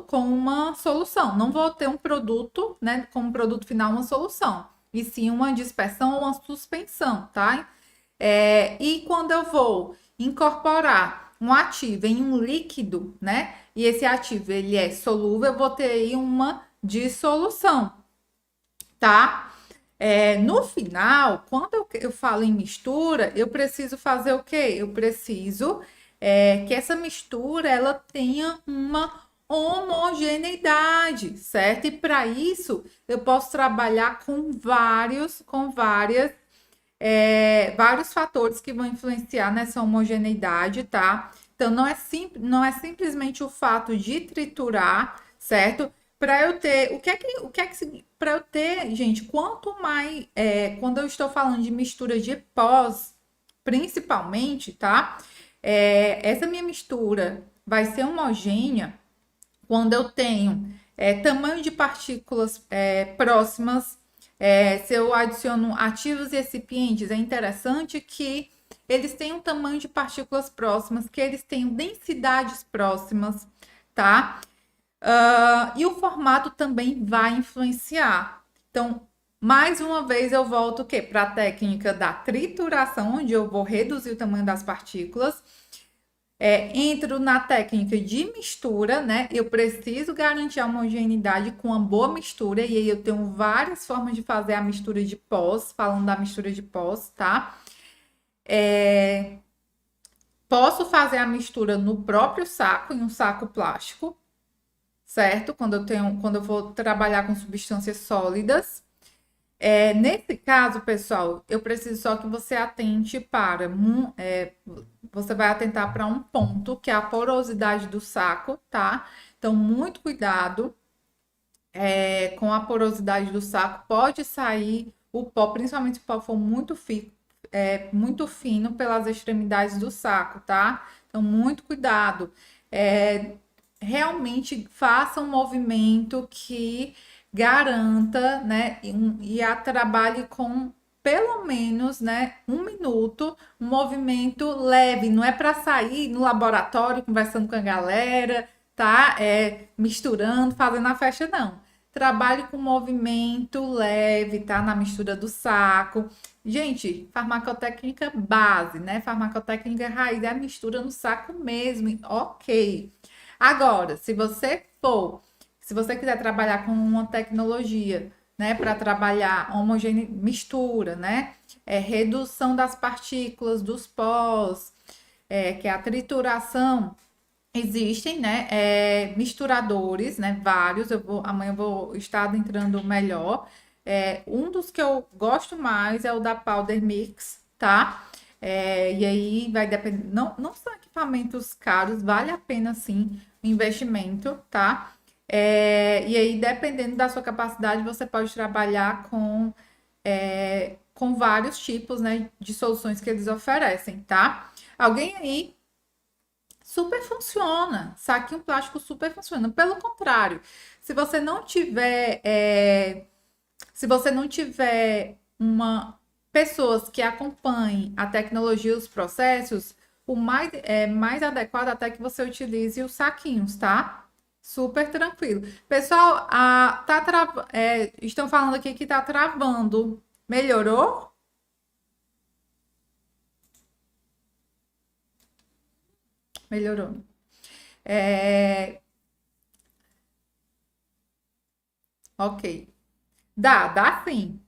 com uma solução. Não vou ter um produto, né? Como produto final, uma solução, e sim uma dispersão ou uma suspensão, tá? E quando eu vou incorporar um ativo em um líquido, né? E esse ativo ele é solúvel, eu vou ter aí uma dissolução, tá? No final, quando eu falo em mistura, eu preciso fazer o quê? Eu preciso que essa mistura ela tenha uma homogeneidade, certo? E para isso eu posso trabalhar com vários fatores que vão influenciar nessa homogeneidade, tá? Então, não é simplesmente o fato de triturar, certo? Para eu ter, para eu ter, gente, quanto mais, quando eu estou falando de mistura de pós, principalmente, tá? Essa minha mistura vai ser homogênea quando eu tenho tamanho de partículas próximas. Se eu adiciono ativos e recipientes, é interessante que eles tenham tamanho de partículas próximas, que eles tenham densidades próximas, tá? E o formato também vai influenciar. Então, mais uma vez eu volto o quê? Para a técnica da trituração, onde eu vou reduzir o tamanho das partículas. Entro na técnica de mistura, né? Eu preciso garantir a homogeneidade com uma boa mistura, e aí eu tenho várias formas de fazer a mistura de pós, falando da mistura de pós, tá? Posso fazer a mistura no próprio saco, em um saco plástico, certo? Quando eu vou trabalhar com substâncias sólidas. Nesse caso, pessoal, eu preciso só que você atente para você vai atentar para um ponto que é a porosidade do saco, tá? Então, muito cuidado com a porosidade do saco. Pode sair o pó, principalmente se o pó for muito fino pelas extremidades do saco, tá? Então, muito cuidado. Realmente faça um movimento que garanta, né, trabalhe com pelo menos, né, 1 minuto, um movimento leve, não é para sair no laboratório conversando com a galera, tá? Misturando, fazendo a festa, não. Trabalhe com movimento leve, tá? Na mistura do saco. Gente, farmacotécnica base, né? Farmacotécnica raiz é a mistura no saco mesmo, ok. Agora, se você quiser trabalhar com uma tecnologia, né, para trabalhar mistura, né, redução das partículas, dos pós, que é a trituração, existem, né, misturadores, né, vários. Amanhã eu vou estar entrando melhor. Um dos que eu gosto mais é o da Powder Mix, tá? E aí vai depender. Não são equipamentos caros, vale a pena sim o investimento, tá? E aí, dependendo da sua capacidade, você pode trabalhar com vários tipos, né, de soluções que eles oferecem, tá? Alguém aí super funciona, saquinho plástico super funciona. Pelo contrário, se você não tiver, se você não tiver uma pessoas que acompanhem a tecnologia e os processos, o mais adequado até que você utilize os saquinhos, tá? Super tranquilo. Pessoal, estão falando aqui que tá travando. Melhorou? Melhorou. É, ok. Dá sim.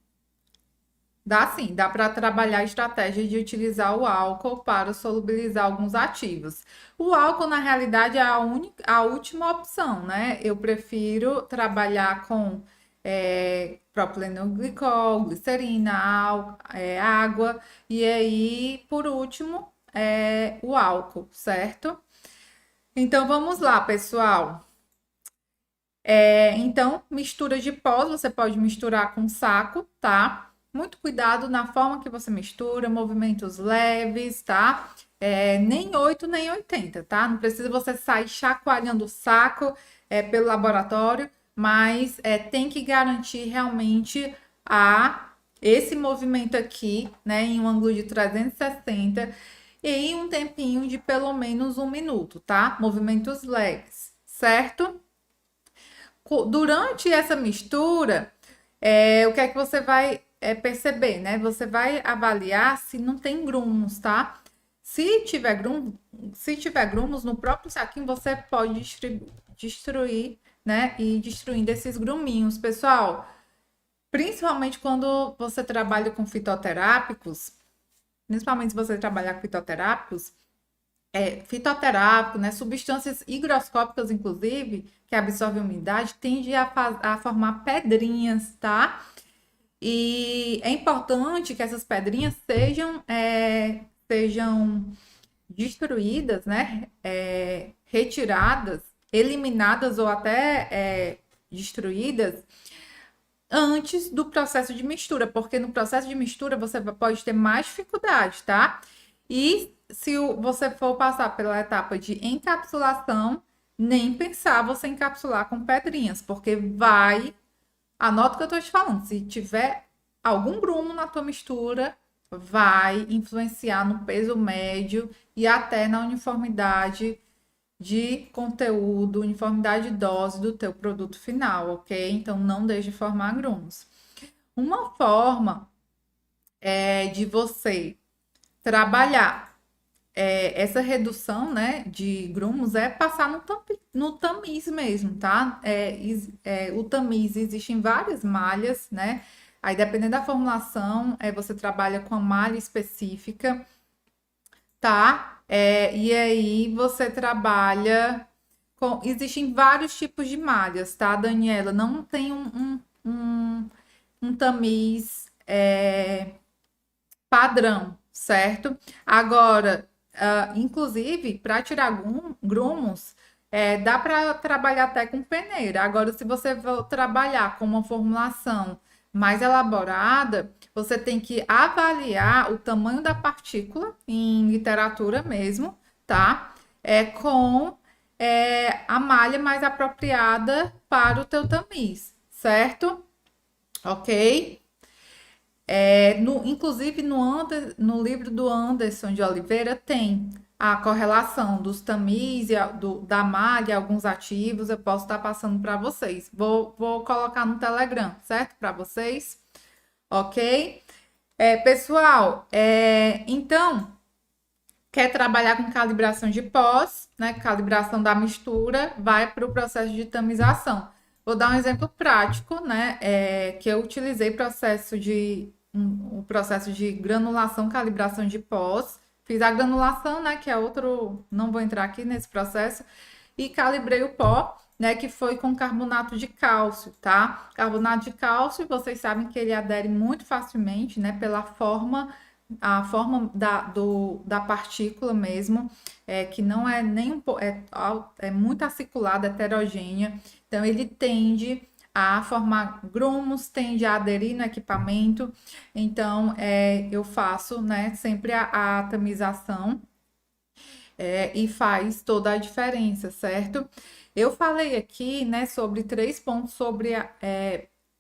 Dá sim, dá para trabalhar a estratégia de utilizar o álcool para solubilizar alguns ativos. O álcool, na realidade, é a última opção, né? Eu prefiro trabalhar com propilenoglicol, glicerina, água, e aí, por último, o álcool, certo? Então, vamos lá, pessoal. Então, mistura de pós, você pode misturar com saco, tá? Muito cuidado na forma que você mistura, movimentos leves, tá? Nem 8 nem 80, tá? Não precisa você sair chacoalhando o saco pelo laboratório, mas tem que garantir realmente esse movimento aqui, né? Em um ângulo de 360 e em um tempinho de pelo menos 1 minuto, tá? Movimentos leves, certo? Durante essa mistura, o que é que você vai perceber, né? Você vai avaliar se não tem grumos, tá? Se tiver grumos no próprio saquinho, você pode destruir, né? E destruindo esses gruminhos, pessoal. Principalmente quando você trabalha com fitoterápicos, principalmente se você trabalhar com fitoterápicos, fitoterápico, né? Substâncias higroscópicas, inclusive, que absorvem umidade, tende a formar pedrinhas, tá? E é importante que essas pedrinhas sejam destruídas, né? Retiradas, eliminadas ou até destruídas antes do processo de mistura, porque no processo de mistura você pode ter mais dificuldade, tá? E se você for passar pela etapa de encapsulação, nem pensar você encapsular com pedrinhas, porque vai. Anota o que eu estou te falando. Se tiver algum grumo na tua mistura, vai influenciar no peso médio e até na uniformidade de conteúdo, uniformidade de dose do teu produto final, ok? Então não deixe de formar grumos. Uma forma de você trabalhar essa redução, né, de grumos é passar no tamiz mesmo, tá? O tamiz existe em várias malhas, né? Aí, dependendo da formulação, você trabalha com a malha específica, tá? E aí você trabalha com. Existem vários tipos de malhas, tá, Daniela? Não tem um tamiz padrão, certo? Agora, inclusive, para tirar grumos, dá para trabalhar até com peneira. Agora, se você for trabalhar com uma formulação mais elaborada, você tem que avaliar o tamanho da partícula, em literatura mesmo, tá? Com a malha mais apropriada para o teu tamiz, certo? Ok? Inclusive no livro do Anderson de Oliveira tem a correlação dos tamiz da malha, alguns ativos. Eu posso estar passando para vocês. Vou colocar no Telegram, certo? Para vocês, ok? Pessoal, então, quer trabalhar com calibração de pós, né? Calibração da mistura, vai para o processo de tamização. Vou dar um exemplo prático, né? Que eu utilizei o processo de granulação, calibração de pós. Fiz a granulação, né? Que é outro. Não vou entrar aqui nesse processo. E calibrei o pó, né? Que foi com carbonato de cálcio, tá? Carbonato de cálcio, vocês sabem que ele adere muito facilmente, né? Pela forma. A forma da partícula mesmo, que não é nem um pouco, é muito aciculada, heterogênea. Então, ele tende a formar grumos, tende a aderir no equipamento. Então, eu faço, né, sempre a tamização e faz toda a diferença, certo? Eu falei aqui, né, sobre 3 pontos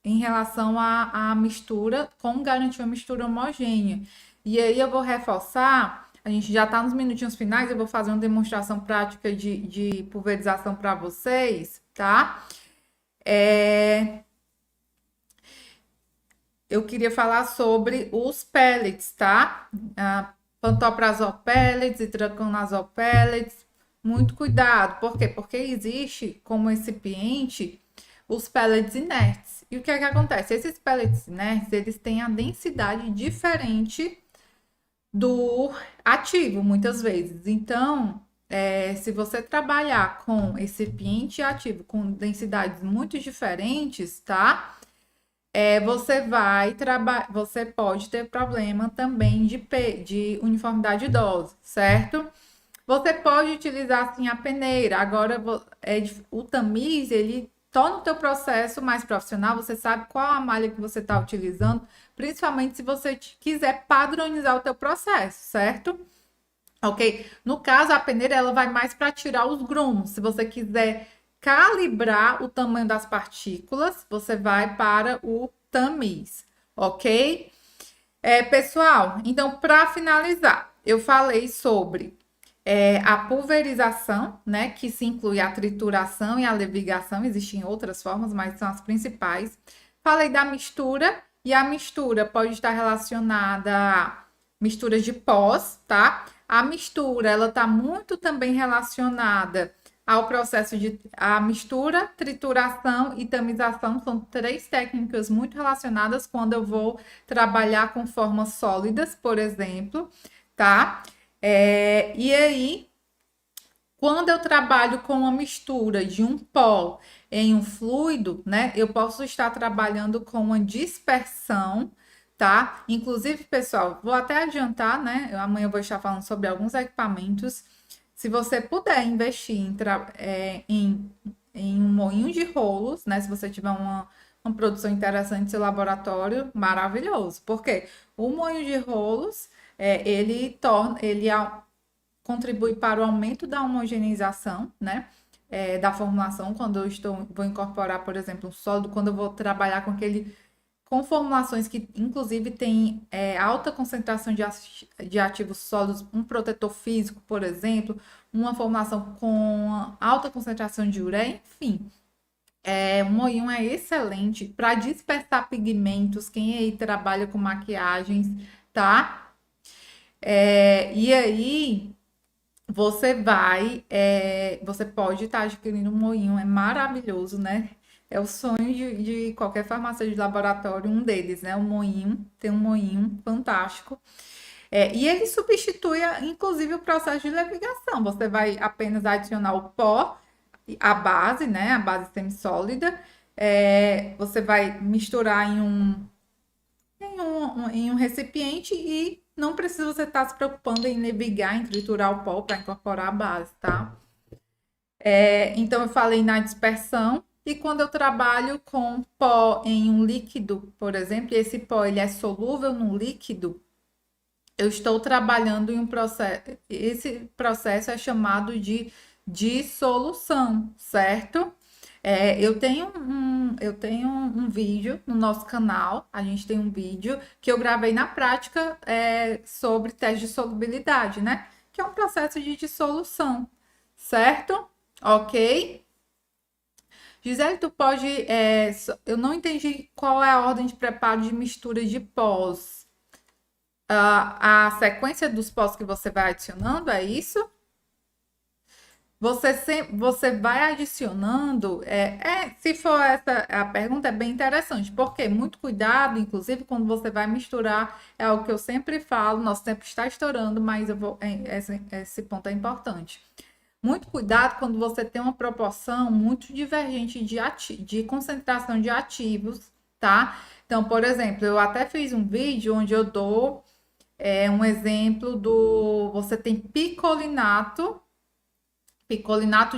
em relação à mistura, como garantir uma mistura homogênea. E aí eu vou reforçar, a gente já está nos minutinhos finais, eu vou fazer uma demonstração prática de pulverização para vocês, tá? Eu queria falar sobre os pellets, tá? Pantoprazol pellets, itraconazol pellets. Muito cuidado. Por quê? Porque existe como recipiente os pellets inertes. E o que é que acontece? Esses pellets inertes, eles têm a densidade diferente do ativo, muitas vezes. Então, se você trabalhar com recipiente ativo com densidades muito diferentes, tá? Você pode ter problema também de uniformidade de dose, certo? Você pode utilizar assim a peneira. Agora, o tamiz, ele torna o teu processo mais profissional. Você sabe qual a malha que você está utilizando, principalmente se você quiser padronizar o teu processo, certo? Ok? No caso, a peneira, ela vai mais para tirar os grumos. Se você quiser calibrar o tamanho das partículas, você vai para o tamiz, ok? Pessoal, então, para finalizar, eu falei sobre a pulverização, né, que se inclui a trituração e a levigação, existem outras formas, mas são as principais. Falei da mistura, e a mistura pode estar relacionada a misturas de pós, tá? A mistura, ela está muito também relacionada ao processo de a mistura, trituração e tamização. São 3 técnicas muito relacionadas quando eu vou trabalhar com formas sólidas, por exemplo, tá? E aí, quando eu trabalho com uma mistura de um pó em um fluido, né, eu posso estar trabalhando com uma dispersão, tá? Inclusive, pessoal, vou até adiantar, né? Amanhã eu vou estar falando sobre alguns equipamentos. Se você puder investir em um moinho de rolos, né? Se você tiver uma produção interessante no seu laboratório, maravilhoso. Porque o moinho de rolos contribui para o aumento da homogeneização, né? Da formulação, quando vou incorporar, por exemplo, um sólido, quando eu vou trabalhar com formulações que, inclusive, têm alta concentração de ativos sólidos, um protetor físico, por exemplo, uma formulação com alta concentração de ureia, enfim. O moinho é excelente para dispersar pigmentos, quem aí trabalha com maquiagens, tá? E aí, você pode estar adquirindo um moinho, é maravilhoso, né? É o sonho de qualquer farmacêutico de laboratório, um deles, né? O moinho, tem um moinho fantástico. E ele substitui, inclusive, o processo de levigação. Você vai apenas adicionar o pó, a base, né? A base semissólida. Você vai misturar em um recipiente e não precisa você estar se preocupando em levigar, em triturar o pó para incorporar a base, tá? Então, eu falei na dispersão. E quando eu trabalho com pó em um líquido, por exemplo, e esse pó ele é solúvel no líquido, eu estou trabalhando em um processo. Esse processo é chamado de dissolução, certo? Eu tenho um vídeo no nosso canal. A gente tem um vídeo que eu gravei na prática sobre teste de solubilidade, né? Que é um processo de dissolução, certo? Ok? Gisele, tu pode. Eu não entendi qual é a ordem de preparo de mistura de pós. A sequência dos pós que você vai adicionando, é isso? Você vai adicionando. Se for essa a pergunta, é bem interessante, porque muito cuidado, inclusive, quando você vai misturar, é algo que eu sempre falo, nosso tempo está estourando, mas esse ponto é importante. Muito cuidado quando você tem uma proporção muito divergente de concentração de ativos, tá? Então, por exemplo, eu até fiz um vídeo onde eu dou um exemplo você tem picolinato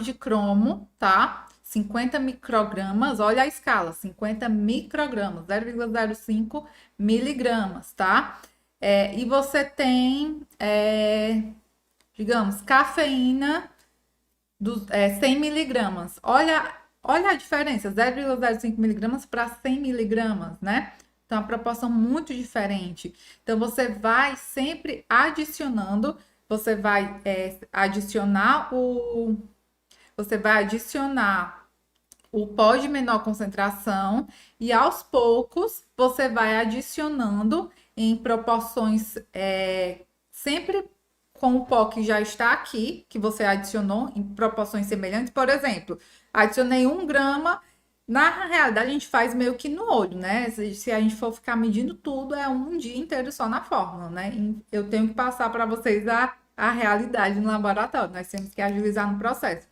de cromo, tá? 50 microgramas, olha a escala, 50 microgramas, 0,05 miligramas, tá? E você tem, digamos, cafeína 100 miligramas. Olha a diferença, 0,05 miligramas para 100 miligramas, né? Então, é uma proporção muito diferente. Então, você vai sempre adicionando, você vai adicionar o pó de menor concentração e aos poucos você vai adicionando em proporções sempre com o pó que já está aqui, que você adicionou em proporções semelhantes. Por exemplo, adicionei 1 grama. Na realidade, a gente faz meio que no olho, né? Se a gente for ficar medindo tudo, é um dia inteiro só na fórmula, né? Eu tenho que passar para vocês a realidade no laboratório. Nós temos que agilizar no processo.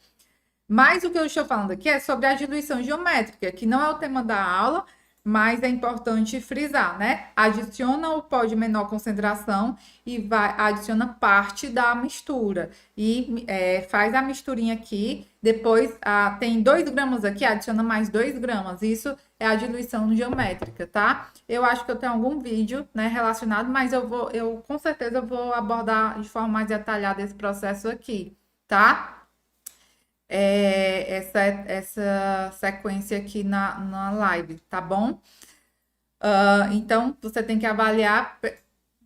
Mas o que eu estou falando aqui é sobre a diluição geométrica, que não é o tema da aula, mas é importante frisar, né? Adiciona o pó de menor concentração e adiciona parte da mistura. E faz a misturinha aqui. Depois, tem 2 gramas aqui, adiciona mais 2 gramas. Isso é a diluição geométrica, tá? Eu acho que eu tenho algum vídeo, né, relacionado, mas eu com certeza vou abordar de forma mais detalhada esse processo aqui, tá? Essa sequência aqui na live, tá bom? Então, você tem que avaliar,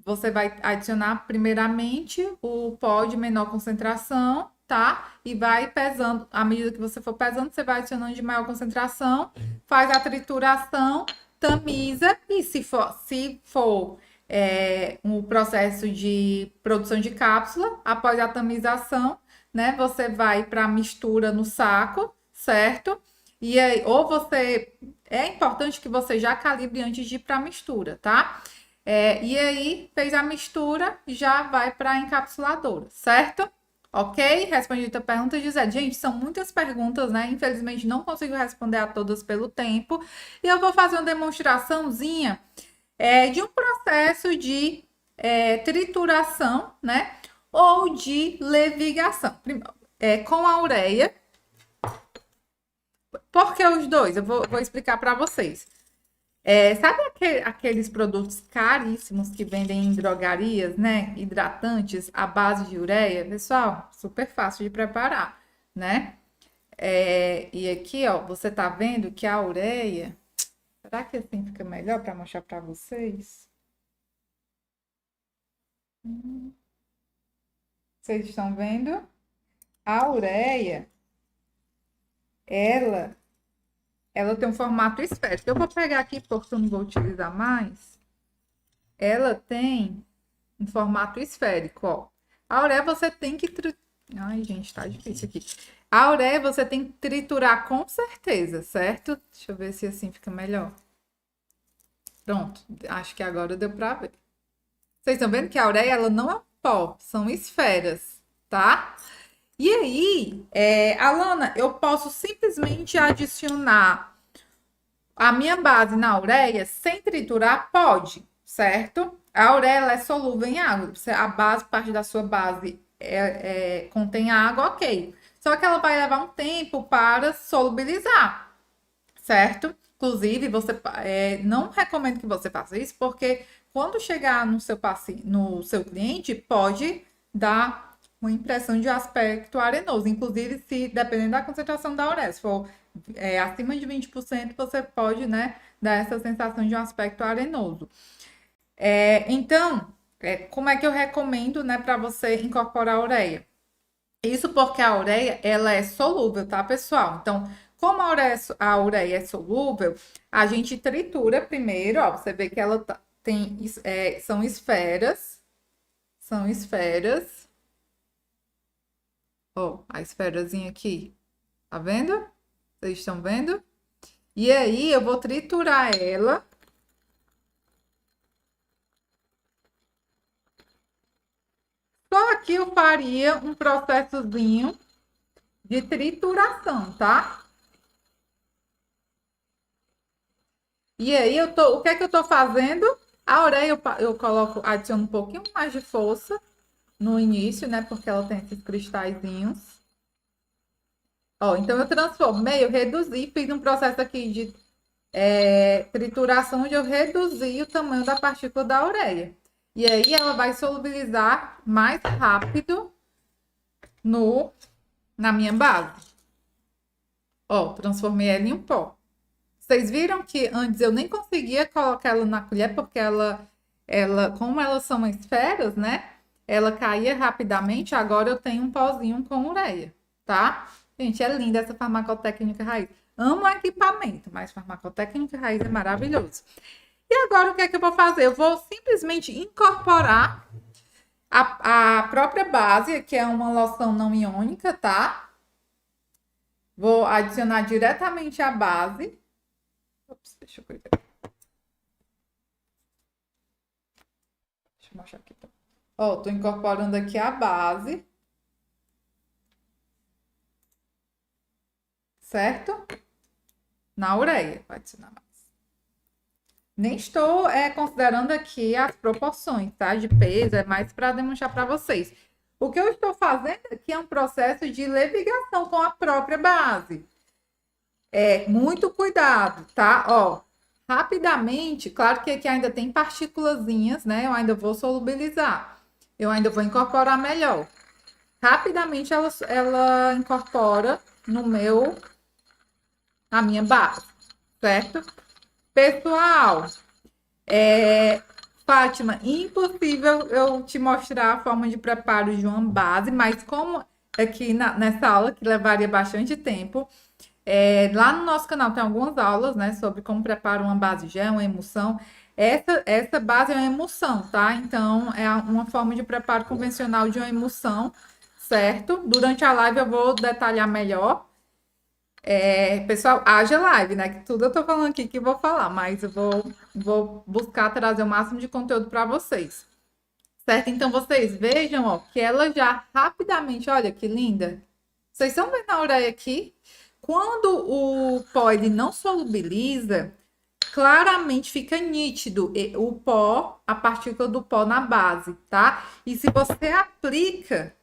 você vai adicionar primeiramente o pó de menor concentração, tá? E vai pesando, à medida que você for pesando, você vai adicionando de maior concentração, faz a trituração, tamiza, e se for um processo de produção de cápsula, após a tamização, né? Você vai para a mistura no saco, certo? E aí, é importante que você já calibre antes de ir para a mistura, tá? E aí, fez a mistura, já vai para a encapsuladora, certo? Ok? Respondi a tua pergunta, Gisele. Gente, são muitas perguntas, né? Infelizmente, não consigo responder a todas pelo tempo. E eu vou fazer uma demonstraçãozinha de um processo de trituração, né? Ou de levigação. Com a ureia. Por que os dois? Eu vou explicar para vocês. Sabe aqueles produtos caríssimos que vendem em drogarias, né? Hidratantes à base de ureia? Pessoal, super fácil de preparar, né? E aqui, ó, você tá vendo que a ureia. Será que assim fica melhor para mostrar para vocês? Vocês estão vendo? A ureia, ela, ela tem um formato esférico. Eu vou pegar aqui porque eu não vou utilizar mais. Ela tem um formato esférico, ó. A ureia você tem que Ai, gente, tá difícil aqui. A ureia você tem que triturar com certeza, certo? Deixa eu ver se assim fica melhor. Pronto, acho que agora deu pra ver. Vocês estão vendo que a ureia ela não é um pó, são esferas, tá? E aí, Alana, eu posso simplesmente adicionar a minha base na ureia sem triturar? Pode, certo? A ureia ela é solúvel em água. A base, parte da sua base contém água, ok. Só que ela vai levar um tempo para solubilizar, certo? Inclusive, você não recomendo que você faça isso, porque quando chegar no seu cliente, pode dar uma impressão de aspecto arenoso. Inclusive, se dependendo da concentração da ureia, se for acima de 20%, você pode, né, dar essa sensação de um aspecto arenoso. Então, como é que eu recomendo, né, para você incorporar a ureia? Isso porque a ureia, ela é solúvel, tá, pessoal? Então, como a ureia é solúvel, a gente tritura primeiro, ó, você vê que ela são esferas, ó, a esferazinha aqui, tá vendo? Vocês estão vendo? E aí, eu vou triturar ela. Só aqui eu faria um processozinho de trituração, tá? E aí o que é que eu tô fazendo? A ureia eu coloco, adiciono um pouquinho mais de força no início, né? Porque ela tem esses cristalzinhos. Ó, então eu transformei, eu reduzi, fiz um processo aqui de trituração onde eu reduzi o tamanho da partícula da ureia. E aí ela vai solubilizar mais rápido na minha base. Ó, transformei ela em um pó. Vocês viram que antes eu nem conseguia colocar ela na colher porque como elas são esferas, né? Ela caía rapidamente. Agora eu tenho um pozinho com ureia, tá? Gente, é linda essa farmacotécnica raiz. Amo o equipamento, mas farmacotécnica raiz é maravilhoso. E agora o que é que eu vou fazer? Eu vou simplesmente incorporar a própria base, que é uma loção não iônica, tá? Vou adicionar diretamente a base. Ops, deixa eu cuidar. Deixa eu mostrar aqui. Ó, tô incorporando aqui a base. Certo? Na ureia. Vai adicionar mais. Nem estou considerando aqui as proporções, tá? De peso, é mais para demonstrar para vocês. O que eu estou fazendo aqui é um processo de levigação com a própria base. Muito cuidado, tá? Ó, rapidamente, claro que aqui ainda tem partículazinhas, né? Eu ainda vou solubilizar. Eu ainda vou incorporar melhor. Rapidamente ela incorpora na minha base, certo? Pessoal, Fátima, impossível eu te mostrar a forma de preparo de uma base, mas como aqui nessa aula, que levaria bastante tempo, lá no nosso canal tem algumas aulas, né, sobre como preparar uma base gel, uma emulsão. Essa base é uma emulsão, tá? Então, é uma forma de preparo convencional de uma emulsão, certo? Durante a live eu vou detalhar melhor. Pessoal, haja live, né? Que tudo eu tô falando aqui que vou falar, mas eu vou buscar trazer o máximo de conteúdo para vocês. Certo? Então, vocês vejam, ó, que ela já rapidamente, olha que linda. Vocês estão vendo a ureia aqui? Quando o pó ele não solubiliza, claramente fica nítido o pó, a partícula do pó na base, tá? E se você aplica,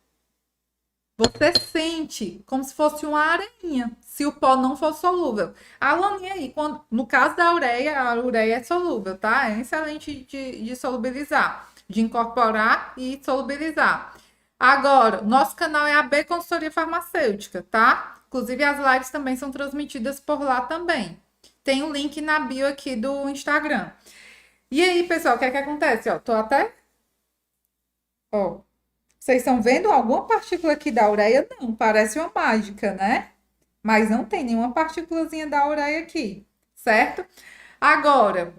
você sente como se fosse uma areinha, se o pó não for solúvel. A laninha aí, no caso da ureia, a ureia é solúvel, tá? É excelente de solubilizar, de incorporar e solubilizar. Agora, nosso canal é a B Consultoria Farmacêutica, tá? Inclusive, as lives também são transmitidas por lá também. Tem um link na bio aqui do Instagram. E aí, pessoal, o que é que acontece? Ó, tô até. Ó, vocês estão vendo alguma partícula aqui da ureia? Não, parece uma mágica, né? Mas não tem nenhuma partículazinha da ureia aqui, certo? Agora,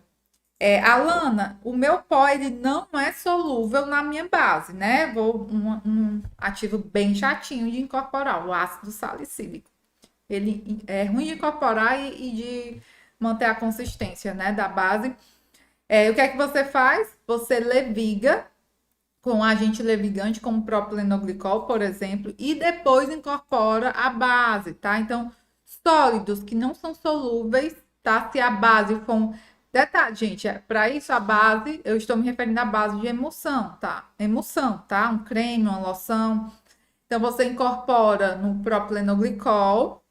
Alana, o meu pó ele não é solúvel na minha base, né? Vou um ativo bem chatinho de incorporar, o ácido salicílico. Ele é ruim de incorporar e de manter a consistência, né, da base. O que é que você faz? Você leviga com agente levigante, como propilenoglicol, por exemplo, e depois incorpora a base, tá? Então, sólidos que não são solúveis, tá? Se a base for um... Detalhe, gente, para isso a base, eu estou me referindo à base de emulsão, tá? Emulsão, tá? Um creme, uma loção. Então, você incorpora no propilenoglicol,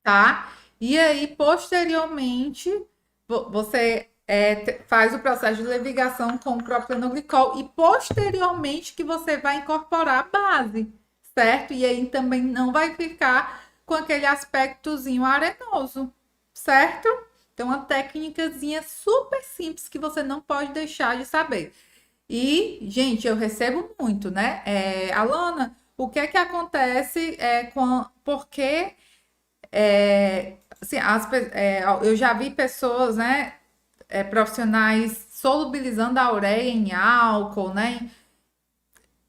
tá? E aí, posteriormente, você faz o processo de levigação com o propilenoglicol e posteriormente que você vai incorporar a base, certo? E aí também não vai ficar com aquele aspectozinho arenoso, certo? Então, uma técnicazinha super simples que você não pode deixar de saber. E, gente, eu recebo muito, né? Alana, o que é que acontece porque assim, eu já vi pessoas, né, profissionais solubilizando a ureia em álcool, né?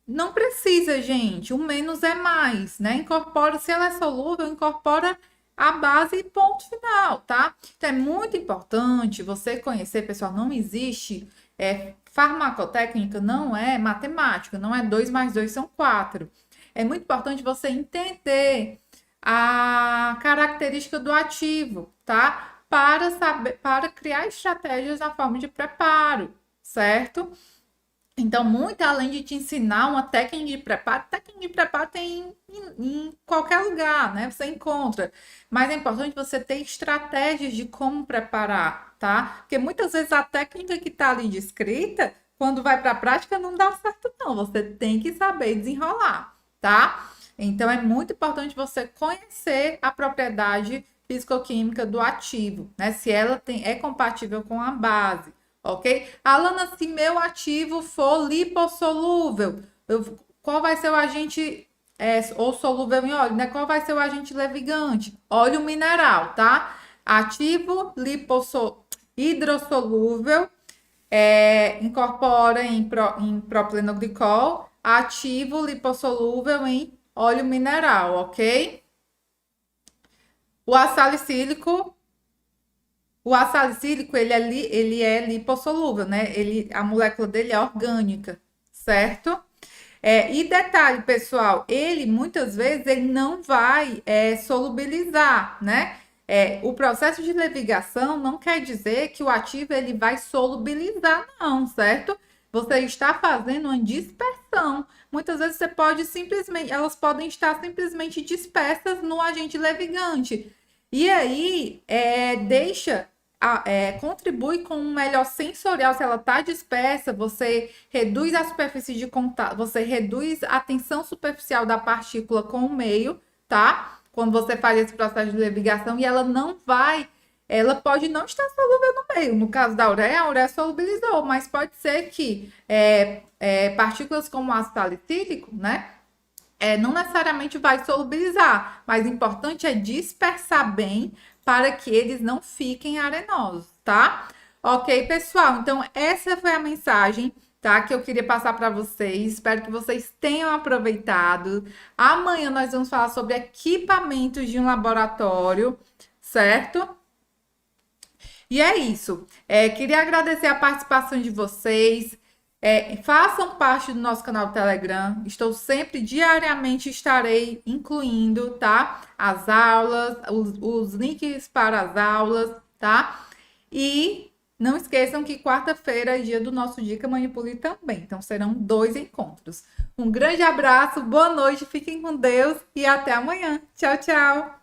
Não precisa, gente. O menos é mais, né? Incorpora, se ela é solúvel, incorpora a base e ponto final, tá? Então é muito importante você conhecer, pessoal, não existe farmacotécnica, não é matemática, não é 2 mais 2 são 4. É muito importante você entender a característica do ativo, tá? Para criar estratégias na forma de preparo, certo? Então, muito além de te ensinar uma técnica de preparo tem em qualquer lugar, né? Você encontra. Mas é importante você ter estratégias de como preparar, tá? Porque muitas vezes a técnica que está ali descrita, quando vai para a prática, não dá certo, não. Você tem que saber desenrolar, tá? Então, é muito importante você conhecer a propriedade fisicoquímica do ativo, né? Se ela é compatível com a base. Ok? Alana, se meu ativo for lipossolúvel, qual vai ser o agente, ou solúvel em óleo, né? Qual vai ser o agente levigante? Óleo mineral, tá? Ativo hidrossolúvel, incorpora em propilenoglicol, ativo lipossolúvel em óleo mineral, ok? O ácido salicílico ele é lipossolúvel, né? A molécula dele é orgânica, certo? E detalhe, pessoal, ele muitas vezes ele não vai solubilizar, né? O processo de levigação não quer dizer que o ativo ele vai solubilizar, não, certo? Você está fazendo uma dispersão. Muitas vezes você pode simplesmente, elas podem estar simplesmente dispersas no agente levigante. E aí, contribui com um melhor sensorial. Se ela está dispersa, você reduz a superfície de contato, você reduz a tensão superficial da partícula com o meio, tá? Quando você faz esse processo de levigação, e ela pode não estar solúvel no meio. No caso da ureia, a ureia solubilizou, mas pode ser que partículas como o ácido salicílico, né? Não necessariamente vai solubilizar, mas o importante é dispersar bem para que eles não fiquem arenosos, tá? Ok, pessoal? Então, essa foi a mensagem, tá? Que eu queria passar para vocês. Espero que vocês tenham aproveitado. Amanhã nós vamos falar sobre equipamentos de um laboratório, certo? E é isso. Queria agradecer a participação de vocês. Façam parte do nosso canal do Telegram. Estou sempre, diariamente, estarei incluindo, tá? As aulas, os links para as aulas, tá? E Não esqueçam que quarta-feira é dia do nosso Dica Manipule também. Então serão 2 encontros. Um grande abraço, boa noite, fiquem com Deus e até amanhã. Tchau, tchau!